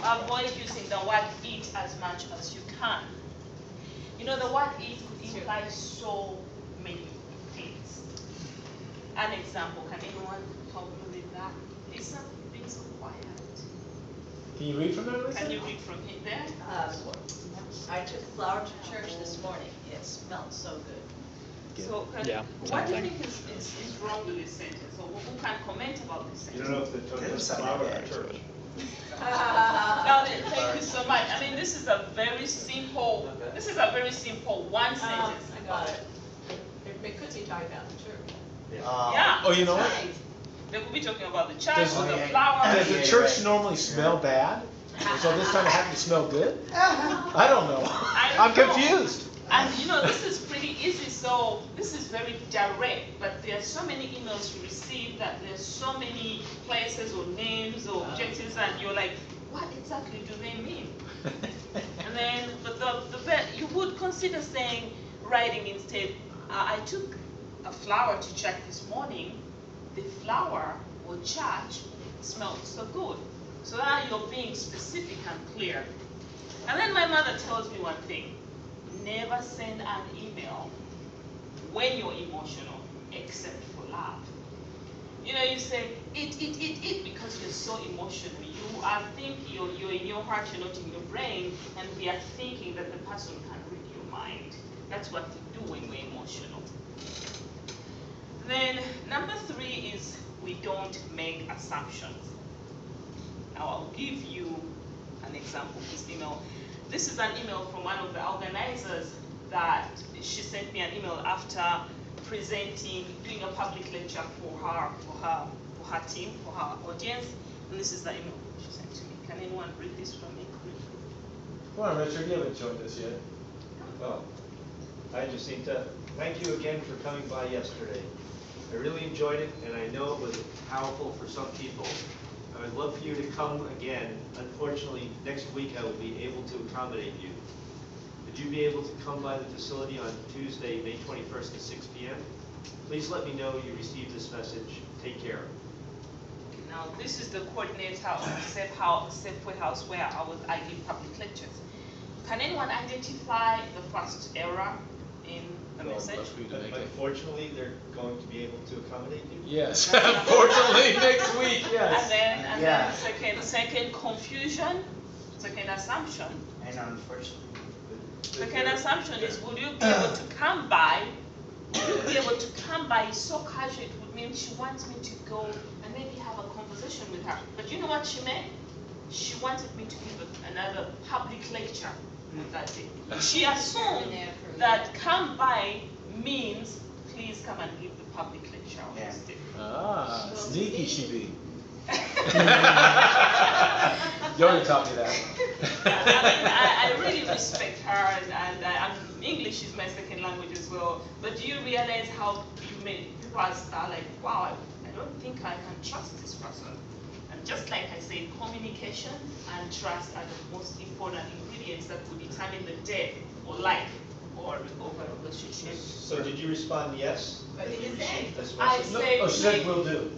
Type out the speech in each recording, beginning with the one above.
avoid using the word it as much as you can. You know, the word it could imply so many things. An example, can anyone help me with that? Lisa, being so quiet. Can you read from there, Lisa? Can you read from it there? I took flour to church this morning. It smelled so good. So, Yeah, what do you same think is wrong with this sentence? Or who can comment about this You sentence? don't know if they took the flower to church. Now then, thank you so much. I mean, this is a very simple one sentence. I got it. They could be talking about the church. Yeah. Oh, you know what? They could be talking about the church Does- or the flower. Does the church normally smell bad? So this time it happened to smell good? I don't know. I'm confused. And you know, this is pretty easy, so this is very direct, but there are so many emails you receive that there's so many places or names or objectives, and you're like, what exactly do they mean? And then, but you would consider saying, writing instead, I took a flower to church this morning. The flower or church smelled so good. So now you're being specific and clear. And then my mother tells me one thing. Never send an email when you're emotional, except for love. You know, you say, it, because you're so emotional. You are thinking, you're in your heart, you're not in your brain, and we are thinking that the person can read your mind. That's what we do when we're emotional. Then, number 3 is we don't make assumptions. Now, I'll give you an example of this email. This is an email from one of the organizers that she sent me an email after doing a public lecture for her team, for her audience. And this is the email she sent to me. Can anyone read this from me? Come on, Richard, you haven't joined us yet. Oh, hi Jacinta. Thank you again for coming by yesterday. I really enjoyed it, and I know it was powerful for some people. I would love for you to come again. Unfortunately, next week I will be able to accommodate you. Would you be able to come by the facility on Tuesday, May 21st at 6 p.m.? Please let me know you received this message. Take care. Now, this is the coordinator of Safeway House where I give public lectures. Can anyone identify the first error in the message? Unfortunately, they're going to be able to accommodate you? Yes, unfortunately, next week, yes. And then second confusion, second assumption. And unfortunately. Second assumption is, will you be able to come by? Will you be able to come by so casual? It would mean she wants me to go and maybe have a conversation with her. But you know what she meant? She wanted me to give another public lecture on that day. She assumed that come by means please come and give the public lecture on this day. Ah, sneaky she be. You already taught me that. I really respect her, and English is my second language as well. But do you realize how people are like, wow, I don't think I can trust this person. And just like I said, communication and trust are the most important ingredients that will determine the death or life or over a relationship. So did you respond yes? What did you say? This I message? said, Oh, she said will do.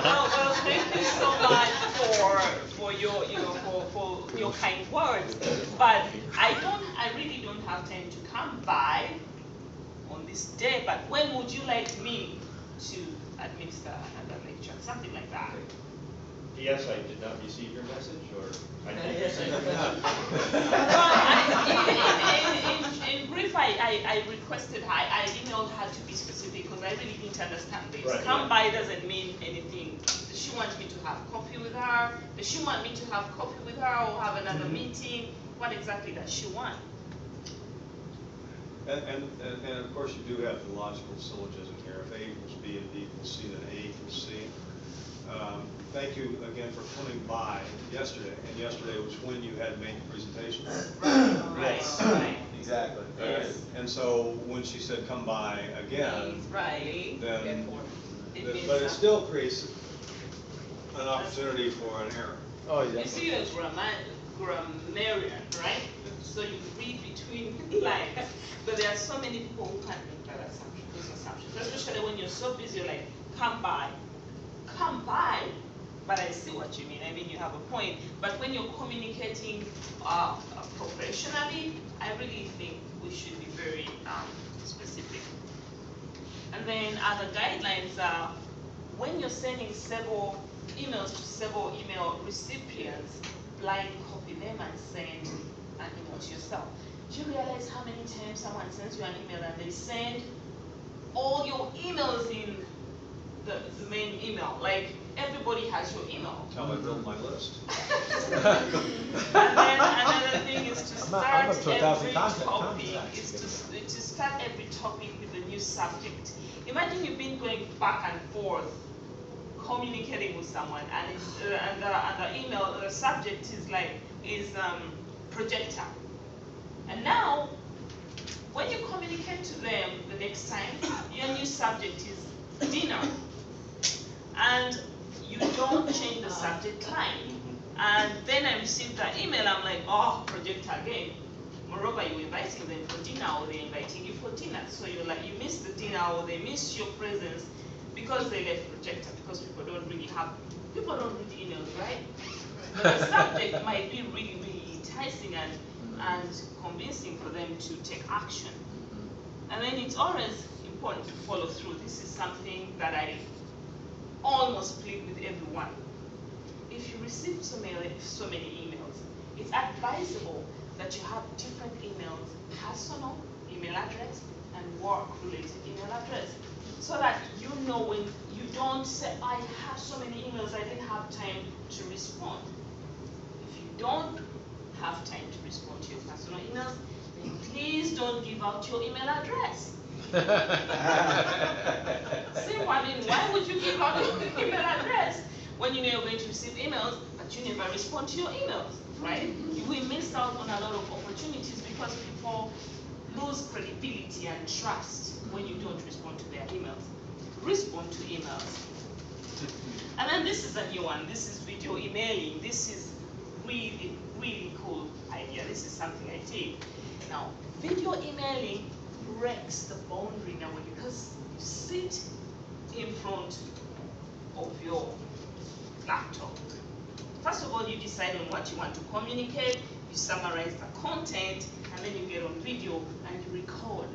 well, thank you so much for your, for your kind words. But I really don't have time to come by on this day. But when would you like me to administer another lecture? Something like that. Yes, I did not receive your message, or I did. Yes, I did Well, in brief, I requested her, I emailed her to be specific because I really didn't understand this. Right, Come by doesn't mean anything. Does she want me to have coffee with her? Does she want me to have coffee with her or have another meeting? What exactly does she want? And of course you do have the logical syllogism here. If A equals B and B equals C, then A equals C. Thank you again for coming by yesterday. And yesterday was when you had made the presentation. Right. Exactly. Yes. And so when she said come by again, Right. then, It but it still creates an opportunity for an error. Oh, yeah. You see, you're a grammarian, right? So you read between lines. But there are so many people who can't make that assumption, those assumptions. Especially when you're so busy, you're like, come by. Come by but I see what you mean. I mean, you have a point. But when you're communicating professionally, I really think we should be very specific. And then other guidelines are when you're sending several emails to several email recipients, blind copy them and send an email to yourself. Do you realize how many times someone sends you an email and they send all your emails in the main email? Like, everybody has your email. That's how I built my list. And then another thing is to start I'm up to 1,000 every topic is to start every topic with a new subject. Imagine you've been going back and forth communicating with someone, and it's, and the email the subject is projector. And now, when you communicate to them the next time, your new subject is dinner, and you don't change the subject line. And then I received that email, I'm like, oh, projector again. Moreover, you're inviting them for dinner, or they're inviting you for dinner. So you're like, you miss the dinner, or they miss your presence because they left projector, because people don't read emails, right? But the subject might be really, really enticing and convincing for them to take action. And then it's always important to follow through. This is something that I almost plead with everyone. If you receive so many emails, it's advisable that you have different emails, personal email address and work-related email address, so that you know when you don't say, I have so many emails, I didn't have time to respond. If you don't have time to respond to your personal emails, then please don't give out your email address. Simple, I mean, why would you give out your email address when you know you're going to receive emails, but you never respond to your emails, right? We miss out on a lot of opportunities because people lose credibility and trust when you don't respond to their emails. Respond to emails. And then this is a new one. This is video emailing. This is really, really cool idea. This is something I did. Now, video emailing breaks the boundary now because you sit in front of your laptop. First of all, you decide on what you want to communicate, you summarize the content, and then you get on video and you record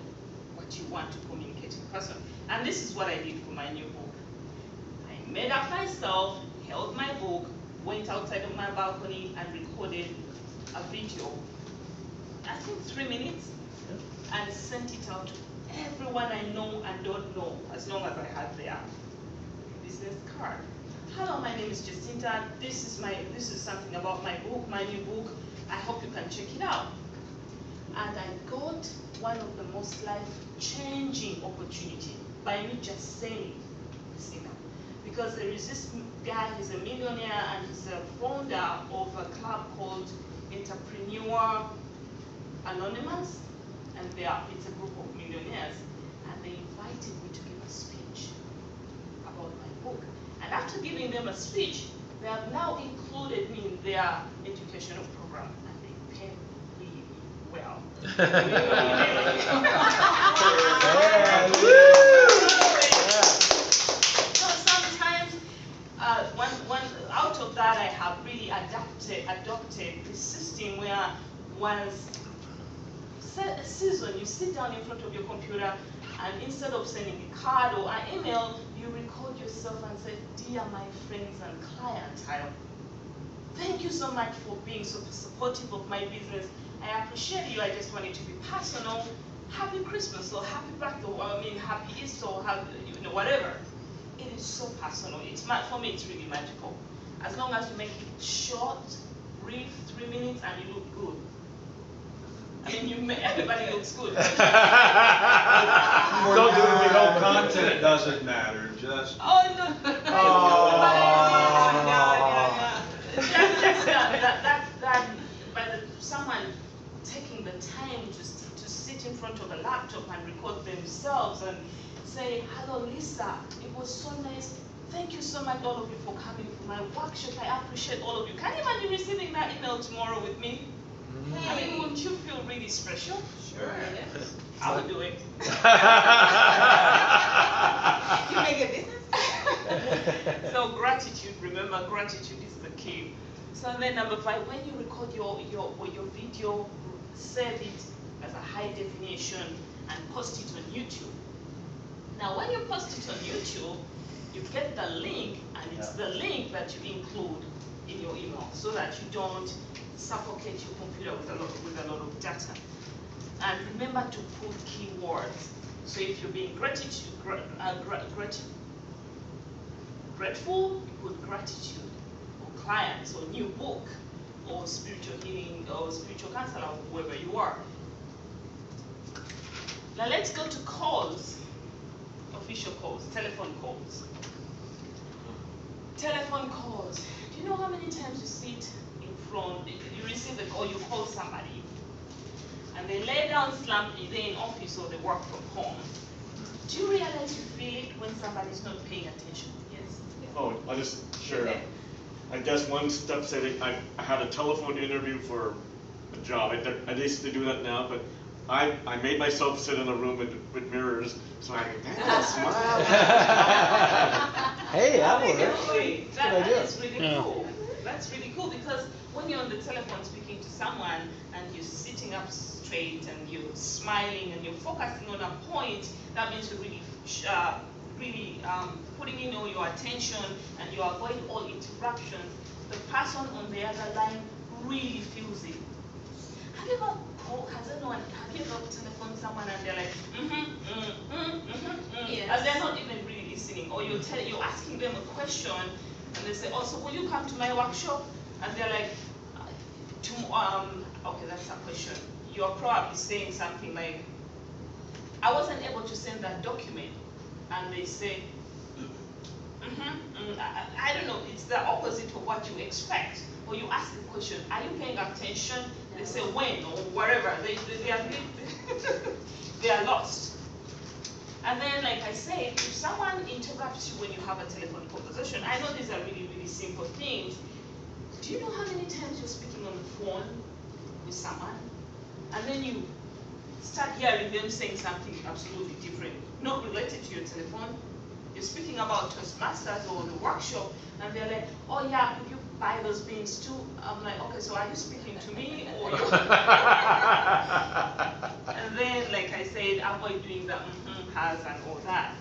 what you want to communicate in person. And this is what I did for my new book. I made up myself, held my book, went outside of my balcony and recorded a video, I think 3 minutes, and sent it out to everyone I know and don't know, as long as I had their business card. Hello, my name is Jacinta. This is something about my book, my new book. I hope you can check it out. And I got one of the most life-changing opportunities by me just saying this email. Because there is this guy, he's a millionaire and he's a founder of a club called Entrepreneur Anonymous, and it's a group of millionaires, and they invited me to give a speech about my book. And after giving them a speech, they have now included me in their educational program, and they pay really well. So sometimes, one out of that, I have really adopted this system where once a season, you sit down in front of your computer, and instead of sending a card or an email, you record yourself and say, dear my friends and clientele, thank you so much for being so supportive of my business. I appreciate you. I just want it to be personal. Happy Christmas or happy birthday, or happy Easter, or whatever. It is so personal. For me, it's really magical. As long as you make it short, brief, 3 minutes, and you look good. Everybody looks good. Don't do it with all content. Doesn't matter, just. Oh, no. But someone taking the time to sit in front of a laptop and record themselves and say, hello, Lisa, it was so nice. Thank you so much, all of you, for coming for my workshop. I appreciate all of you. Can you imagine receiving that email tomorrow with me? Wouldn't you feel really special? Sure. Yes. I would do it. You make a business? So grab gratitude, remember gratitude is the key. So then number 5, when you record your video, save it as a high definition and post it on YouTube. Now when you post it on YouTube, you get the link, and it's the link that you include in your email so that you don't suffocate your computer with a lot of data. And remember to put keywords. So if you're being grateful, you put gratitude, or clients, or new book, or spiritual healing, or spiritual counselor, or whoever you are. Now let's go to calls, official calls, telephone calls. Telephone calls. Do you know how many times you sit in front, you receive a call, you call somebody, and they lay down slumpy, they're in office or they work from home. Do you realize you feel it when somebody's not paying attention? Yes? Oh, I just share. I guess one step said I had a telephone interview for a job. I used to do that now, but I made myself sit in a room with mirrors, so I could smile. Hey, that works. That is really cool. That's really cool, because when you're on the telephone speaking to someone and you're sitting up straight and you're smiling and you're focusing on a point, that means you're really putting in all your attention and you avoid all interruptions. The person on the other line really feels it. Have you ever telephoned someone and they're like, Yes. and they're not even really listening, or you're asking them a question and they say, oh, so will you come to my workshop? And they're like, okay, that's a question. You're probably saying something like, I wasn't able to send that document. And they say, I don't know, it's the opposite of what you expect. Or you ask the question, are you paying attention? They say when or wherever. They are lost. And then, like I said, if someone interrupts you when you have a telephone conversation, I know these are really, really simple things. Do you know how many times you're speaking on the phone with someone, and then you start hearing them saying something absolutely different, not related to your telephone? You're speaking about Toastmasters or the workshop, and they're like, oh yeah, could you buy those beans too? I'm like, okay, so are you speaking to me or you? And then, like I said, avoid doing the has and all that.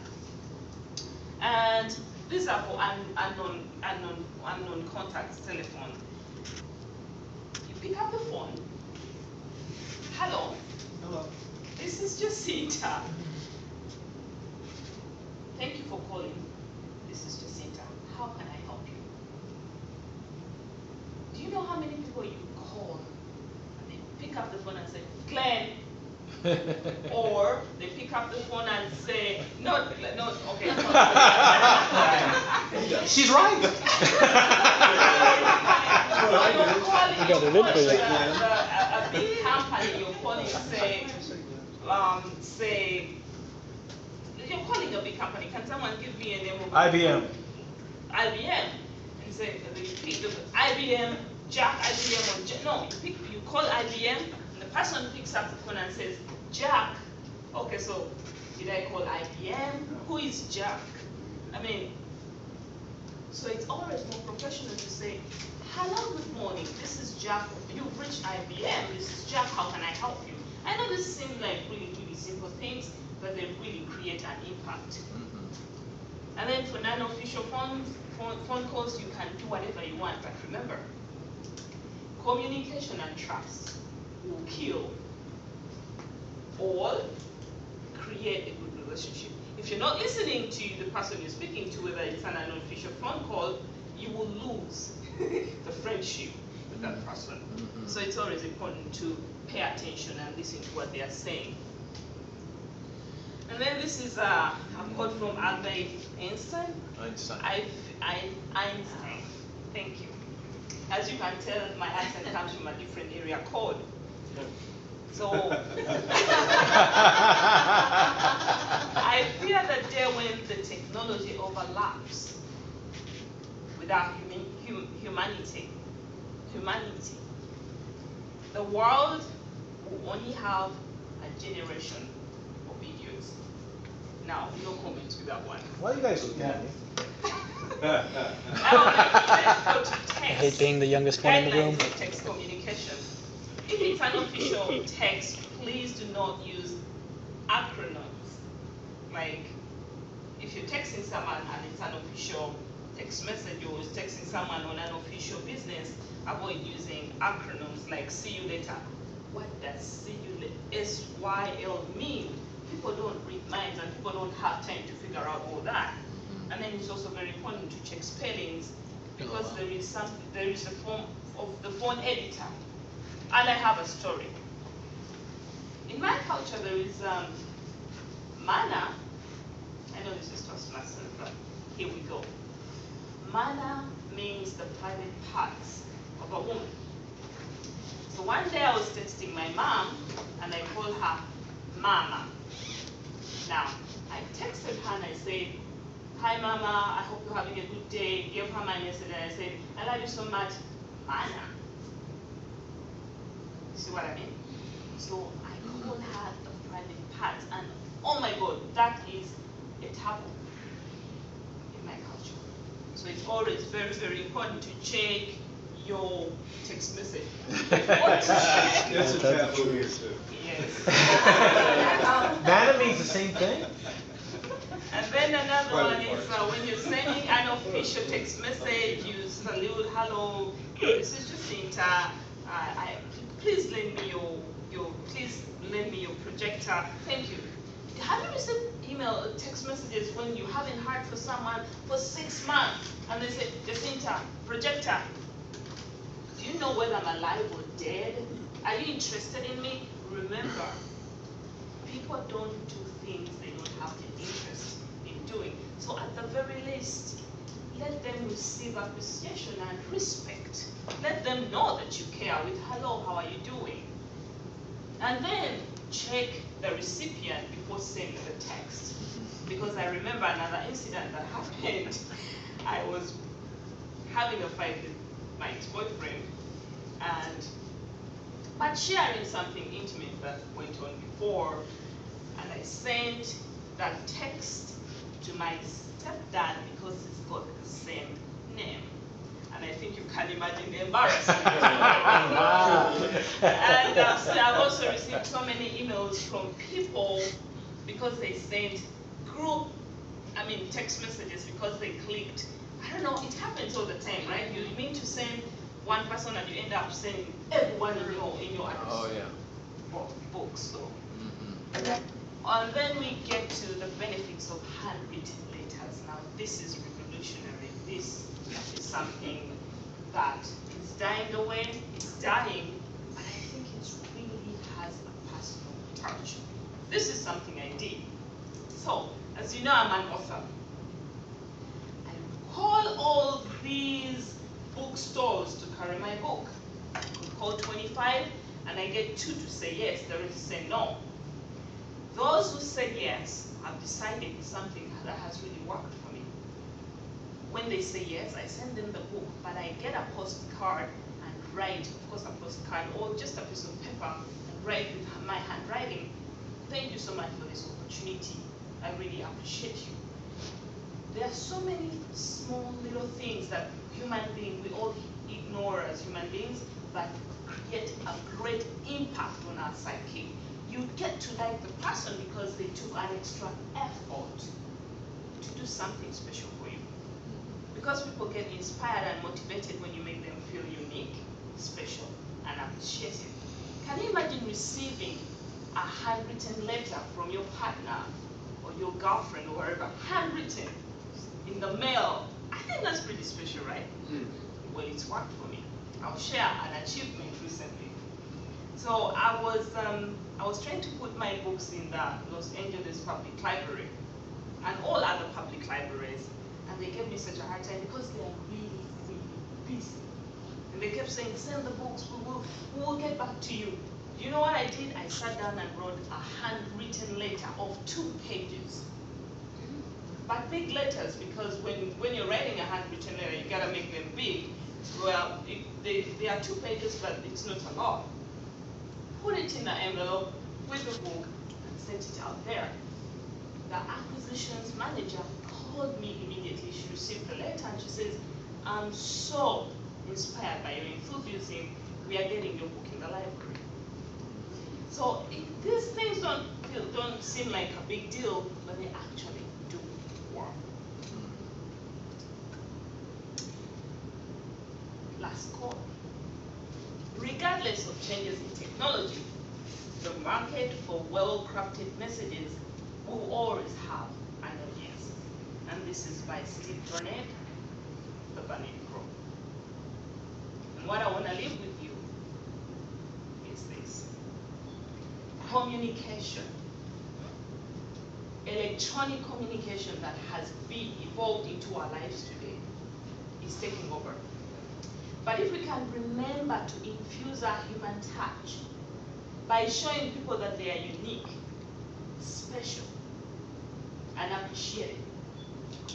And these are for unknown contacts telephone. You pick up the phone. Hello. Hello. This is Jacinta. Thank you for calling. This is Jacinta. How can I help you? Do you know how many people you call and they pick up the phone and say, Glenn? Or they pick up the phone and say, no, okay. She's right. You're calling a big company, you're calling, say, you're calling a big company. Can someone give me a name of IBM. IBM. And say, you pick IBM, Jack, IBM, or no, you call IBM, and the person picks up the phone and says, Jack. Okay, so did I call IBM? Who is Jack? I mean, so it's always more professional to say, hello, good morning, this is Jack. You've reached IBM, this is Jack, how can I help you? I know this seems like really, really simple things, but they really create an impact. And then for non-official phone calls, you can do whatever you want, but remember, communication and trust will kill or create a good relationship. If you're not listening to the person you're speaking to, whether it's an unofficial phone call, you will lose the friendship with that person. So it's always important to pay attention and listen to what they are saying. And then this is a quote from Albert Einstein. Einstein. Thank you. As you can tell, my accent comes from a different area code. So I fear the day when the technology overlaps with our humanity. The world will only have a generation of idiots. Now, no comments with that one. Why are you guys looking at me? Now, let's go to text. I hate being the youngest one in the room. Guidelines of text communication. If it's an official text, please do not use acronyms. Like, if you're texting someone and it's an official text message or texting someone on an official business, avoid using acronyms like see you later. What does see you later, SYL mean? People don't read minds and people don't have time to figure out all that. And then it's also very important to check spellings because there is a form of the phone editor. And I have a story. In my culture, there is mana. I know this is Toastmasters, but here we go. Mana means the private parts of a woman. So one day I was texting my mom, and I called her Mama. Now, I texted her and I said, hi Mama, I hope you're having a good day. Gave her my message and I said, I love you so much, Mana. See what I mean? So I call her the private parts, and oh my God, that is a taboo in my culture. So it's always very, very important to check your text message. It's a taboo here too. Yes. Mana means the same thing? And then another one is when you're sending an official text message, you salute, hello, this is Jacinta. Please lend me your projector. Thank you. Have you received email, text messages when you haven't heard from someone for 6 months and they say, Jacinta, projector? Do you know whether I'm alive or dead? Are you interested in me? Remember, people don't do things they don't have an interest in doing. So at the very least, let them receive appreciation and respect. Let them know that you care with hello, how are you doing? And then check the recipient before sending the text. Because I remember another incident that happened. I was having a fight with my ex-boyfriend, but sharing something intimate that went on before, and I sent that text to my stepdad because it's got the same name. And I think you can imagine the embarrassment. And so I've also received so many emails from people because they sent text messages because they clicked. I don't know, it happens all the time, right? You mean to send one person and you end up sending everyone in your book. So. And then we get to the benefits of handwritten letters. Now this is revolutionary. This is something that is dying away. It's dying, but I think it really has a personal touch. This is something I did. So, as you know, I'm an author. I call all these bookstores to carry my book. I could call 25, and I get 2 to say yes, the rest say no. Those who said yes have decided it's something that has really worked for me. When they say yes, I send them the book, but I get a postcard and write, of course a postcard, or just a piece of paper, and write with my handwriting. Thank you so much for this opportunity. I really appreciate you. There are so many small little things that human beings, we all ignore as human beings, but create a great impact on our psyche. You get to like the person because they took an extra effort to do something special for you. Because people get inspired and motivated when you make them feel unique, special, and appreciated. Can you imagine receiving a handwritten letter from your partner or your girlfriend or wherever, handwritten in the mail? I think that's pretty special, right? Well, it's worked for me. I'll share an achievement recently. So I was trying to put my books in the Los Angeles Public Library and all other public libraries, and they gave me such a hard time because they are really, really busy. And they kept saying, send the books, we will get back to you. Do you know what I did? I sat down and wrote a handwritten letter of 2 pages. But big letters, because when you're writing a handwritten letter, you gotta make them big. Well, they are 2 pages, but it's not a lot. Put it in the envelope with the book and sent it out there. The acquisitions manager called called me immediately. She received the letter and she says, I'm so inspired by your enthusiasm. We are getting your book in the library. So these things don't seem like a big deal, but they actually do work. Last call. Regardless of changes in technology, the market for well-crafted messages will always have an audience. And this is by Steve Burnett, the Burnett Pro. And what I want to leave with you is this. Communication. Electronic communication that has been evolved into our lives today is taking over. But if we can remember to infuse our human touch by showing people that they are unique, special, and appreciated,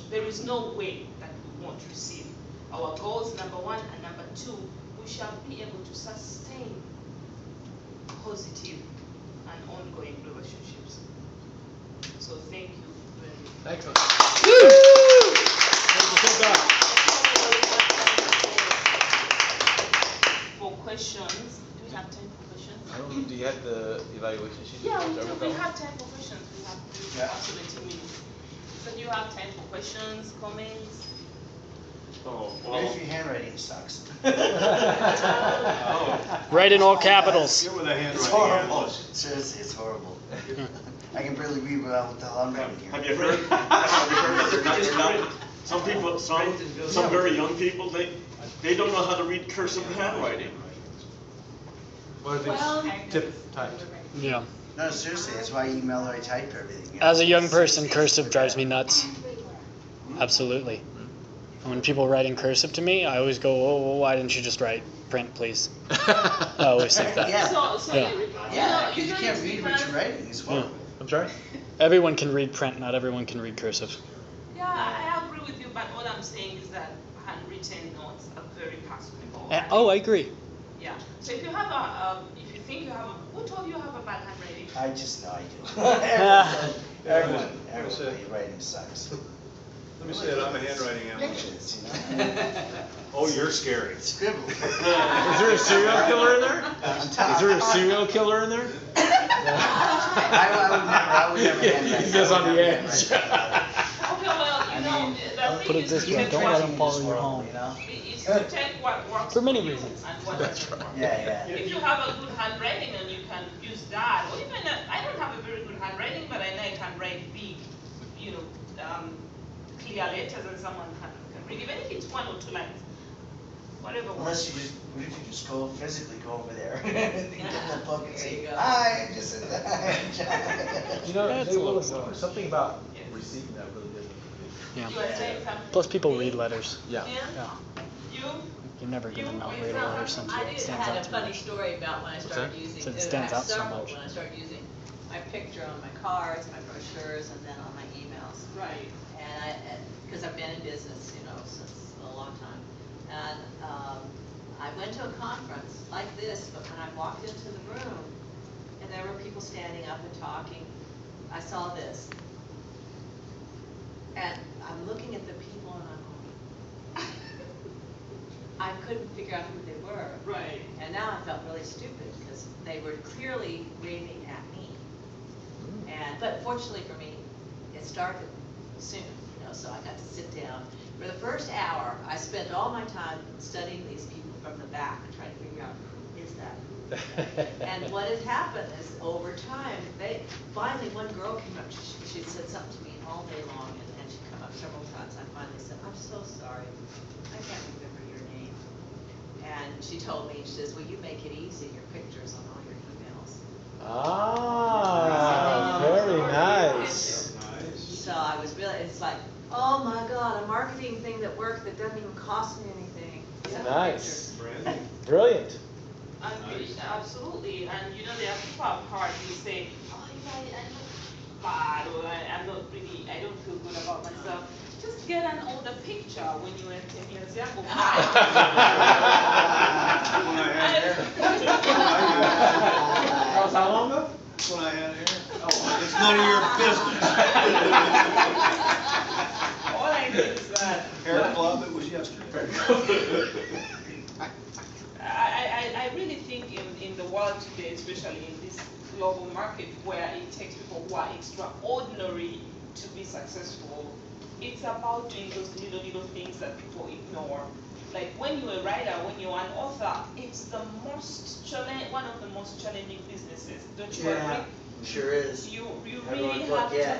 there is no way that we won't receive our goals, number one, and number two, we shall be able to sustain positive and ongoing relationships. So thank you very much. Excellent. Woo! Thank you. For questions, do we have time for questions? I don't know, do you have the evaluation sheet? Yeah, we Is that do. what We that have time for questions. We have absolutely 2 minutes. So do you have time for questions, comments? Oh, What well. if your handwriting sucks? Write in all capitals. Get with a It's handwriting horrible. analyst. Seriously, it's horrible. I can barely read without the handwriting here. Have you heard that they're not, some people, some very young people, they don't know how to read cursive handwriting. What are these tip typed? Yeah. No, seriously, that's why I email or I type everything. you know? As a young person, cursive drives me nuts. Absolutely. And when people write in cursive to me, I always go, oh, well, why didn't you just write print, please? I always think that. Yeah. So Yeah. Yeah, because you can't read what you're writing, it's horrible. I'm sorry? Everyone can read print, not everyone can read cursive. Yeah, I agree with you, but what I'm saying is that handwritten notes are very personable. Oh, I agree. Yeah. So if you have if you think you have who told you have a bad handwriting? I just know I do. Everyone, your writing sucks. Let me say that I'm a handwriting analyst. Pictures, you know? Oh, you're scary. Scribble. Is there a serial killer in there? On Is top. there a serial killer in there? I would never handwrite. He goes on the edge. Okay, well, you know, the Put thing it is this to way, take don't what- let them follow you home. You know? It's to take what works For many you reasons. and what doesn't work. Yeah, yeah. If you have a good handwriting and you can use that, or even I don't have a very good handwriting, but I know I can write big, you know, clear letters and someone can read, even if it's 1 or 2 lines, whatever Unless works. you just, what if you just physically go over there and give them a book and There say, you go. hi, just sit there. You know, That's there a little was more. something about Yes. receiving that really did. Yeah. You are saying something? Plus, people read letters. Yeah. Yeah. You? You're never going to You not raise read a that letter hand. since I it did stands had out a to funny me. story about when I started that? using. So it I stands have out so several much. when I started using my picture on my cards, my brochures, and then on my emails. Right. And because I've been in business, you know, since a long time. And I went to a conference like this, but when I walked into the room and there were people standing up and talking, I saw this. And I'm looking at the people and I'm going, I couldn't figure out who they were. Right. And now I felt really stupid because they were clearly waving at me. But fortunately for me, it started soon, you know, so I got to sit down. For the first hour, I spent all my time studying these people from the back, trying to figure out who is that. And what had happened is over time, finally one girl came up, she said something to me all day long, and she'd come up several times. I finally said, I'm so sorry, I can't remember your name. And she told me, she says, well, you make it easy, your pictures on all your emails. Ah, very nice. Nice. So I was really, it's like, oh my God, a marketing thing that worked that doesn't even cost me anything. Send me Nice. Branding. Brilliant. Absolutely, and you know, there are people I've heard who say, oh, you know, I'm not bad, or I'm not really, I don't feel good about myself. Just get an older picture when you were 10 years young. When I had hair. That was how long ago? When I had hair. Oh, it's none of your business. I really think in the world today, especially in this global market where it takes people who are extraordinary to be successful, it's about doing those little things that people ignore. Like when you're a writer, when you're an author, it's the one of the most challenging businesses. Don't you agree? Sure is. You I really wrote a book, have yeah. to.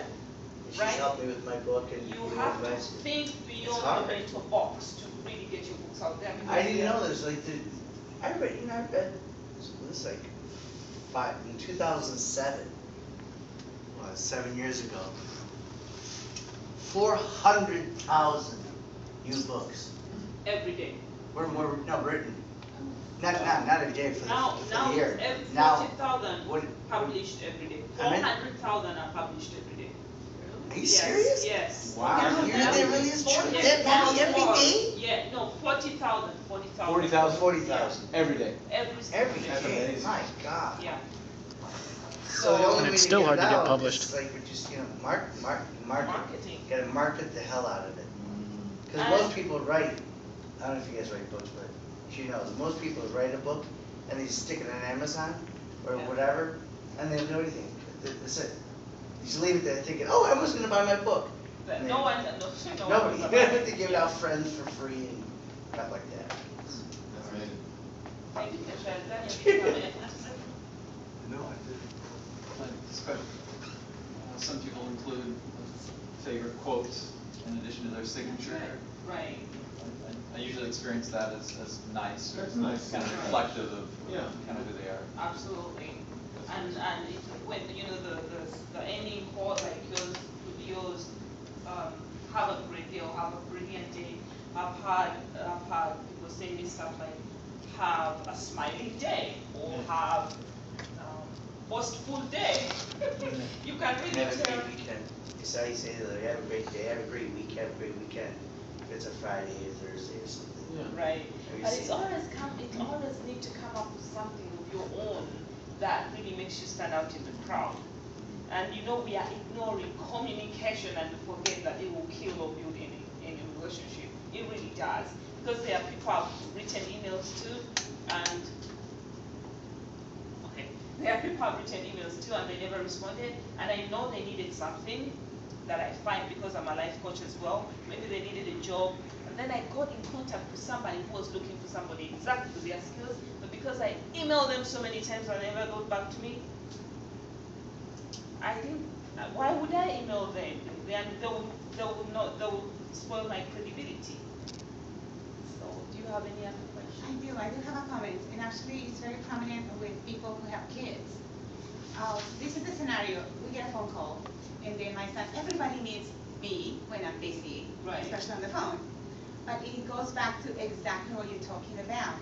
She's Right? helped me with my book and You giving have to advice. think beyond hard. the mental box to really get your books out there. I didn't know there's like I read, this like in 2007, well, 7 years ago, 400,000 new books Every day. were written. Not every day for the year. Now, 40,000 what- published every day. I mean- 400,000 are published every day. Are you Yes, serious? Yes. Wow. You know that really is true? Yes. That every day? Yeah, no, 40,000, 40,000. 40,000? 40,000. Every day. Every Every single day, amazing. my God. Yeah. So the only And way it's to still get hard it to get out published. is like, just, market. Marketing. Gotta market the hell out of it. Because And- most people write, I don't know if you guys write books, but she knows, most people write a book and they just stick it on Amazon or Yeah. whatever, and they don't do anything. That's it. You just leave it there thinking, oh, everyone's gonna buy my book. But And no then one Nobody. knows They give it out friends for free and crap like that. That's amazing. Thank you, Michelle. Daniel, No, I did. Some people include favorite quotes in addition to their signature. Right. I usually experience that as nice, or That's nice. kind of Right. reflective of Yeah. kind of who they are. Absolutely. And when the ending quote like yours, have a great day or have a brilliant day. I've had people say me stuff like have a smiling day or have boastful day. You can really Have a tell. great weekend. It's how you say that, have a great day, have a great week, have a great weekend. If it's a Friday or Thursday or something. Yeah. Right. Have you But seen it that? always need to come up with something of your own that really makes you stand out in the crowd. And we are ignoring communication and we forget that it will kill or build any relationship. It really does. Because there are people who have written emails too, and there are people who have written emails too and they never responded, and I know they needed something that I find because I'm a life coach as well. Maybe they needed a job, and then I got in contact with somebody who was looking for somebody exactly with their skills, but because I emailed them so many times and they never got back to me, I didn't. Why would I email them? Then they would spoil my credibility. So, do you have any other questions? I do have a comment, and actually it's very prominent with people who have kids. This is the scenario, we get a phone call, and then my son, everybody needs me when I'm busy, Right. especially on the phone. But it goes back to exactly what you're talking about.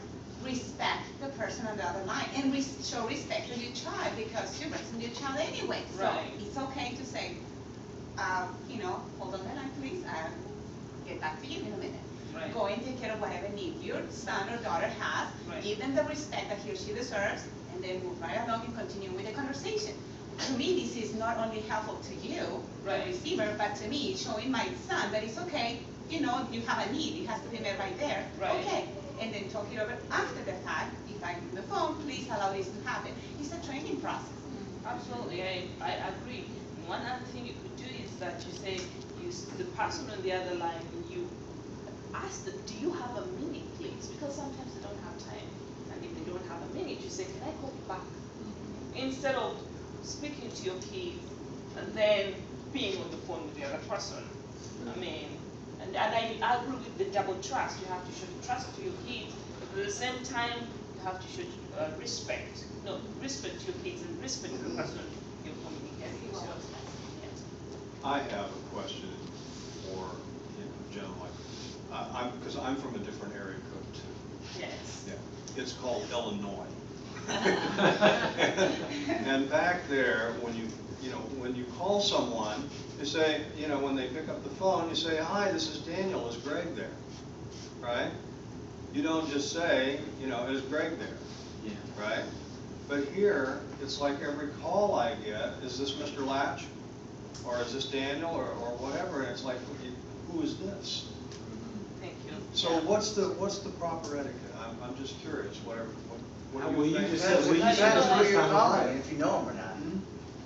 Respect the person on the other line, and show respect to your child, because you're raising your child anyway. So Right. it's okay to say, hold on the line, please, I'll get back to you in a minute. Right. Go and take care of whatever need your son or daughter has, Right. give them the respect that he or she deserves, and then move right along and continue with the conversation. To me, this is not only helpful to you, Right. the receiver, but to me, showing my son that it's okay, you have a need, it has to be met right there. Right. Okay, and then talk it over after the fact. If I'm on the phone, please allow this to happen. It's a training process. Absolutely, I agree. One other thing you could do is that you say, the person on the other line, you ask them, do you have a minute, please? Because sometimes they don't have time. And if they don't have a minute, you say, can I call you back? Instead of speaking to your kids and then being on the phone with the other person. I mean, and I agree with the double trust. You have to show trust to your kids, but at the same time, you have to show respect. No, respect to your kids and respect to the person you're communicating with. Yes. I have a question for Jen, because I'm from a different area code too. Yes. Yeah, it's called Illinois. And back there, when you call someone, you say, when they pick up the phone, you say, hi, this is Daniel, is Greg there? Right? You don't just say, is Greg there? Yeah. Right? But here, it's like every call I get, is this Mr. Latch? Or is this Daniel, or whatever, and it's like, who is this? Thank you. So what's the proper etiquette? I'm just curious, what do Well, you you think? just said- well, you Depends said the who first you're time calling, around. if you know them or not.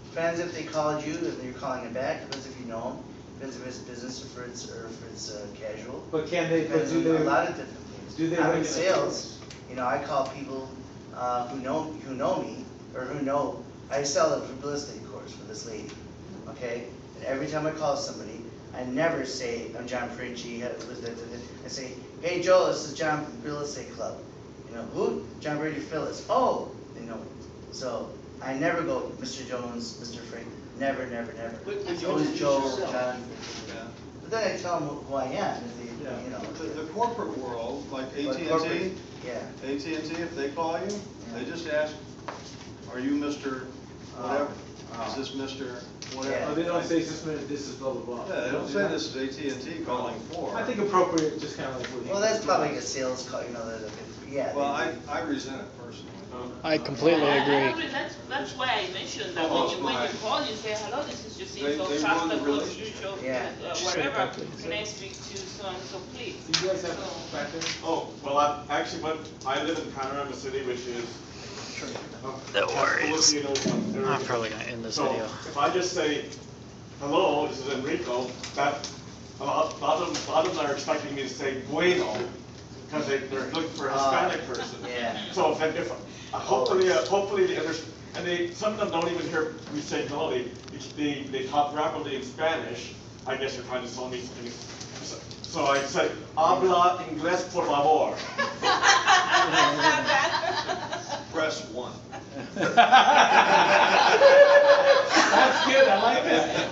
Depends if they called you, and you're calling it back, depends if you know them, depends if it's business or if it's casual. But can they, but Depends do on they? a lot of different things. do they I'm in regulate sales, you know, I call people, who know me, or who know, I sell a real estate course for this lady, okay? And every time I call somebody, I never say, I'm John Frinci, I say, hey Joe, this is John from Real Estate Club. You know, who? John Brady Phyllis. Oh, they know me. So I never go, Mr. Jones, Mr. Frank, never. But It's you always introduce Joe, yourself. John. Yeah. But then I tell them who I am, if they, Yeah. you know. The corporate world, like But AT&T, corporate- Yeah. AT&T, if they call you, they just ask, are you Mr. whatever? Is this Mr. whatever? Oh, they don't say this minute, this is blah, blah, blah. Yeah, they don't do say that? this is AT&T calling for. I think appropriate, just kind of like what he. Well, that's probably a sales call, you know, yeah. Well, I resent it personally. I completely agree. That's why I mentioned that Oh, when you right. call, you say, hello, this is They Jacinto, run Shasta, the Coach, relationship. Lucio, Yeah. whatever, Sure. can I speak to so-and-so, so please? Do you guys have So- back there? Oh, well, I live in Panorama City, which is. No worries. Filipino area. I'm probably gonna end this So, video. if I just say, hello, this is Enrico, that, a lot of them are expecting me to say bueno, because they're looking for a Hispanic person. Yeah. So if hopefully they understand, and some of them don't even hear me say hello, they talk rapidly in Spanish, I guess they're trying to tell me something. So I said, habla inglés por favor. Press 1. That's good, I like that.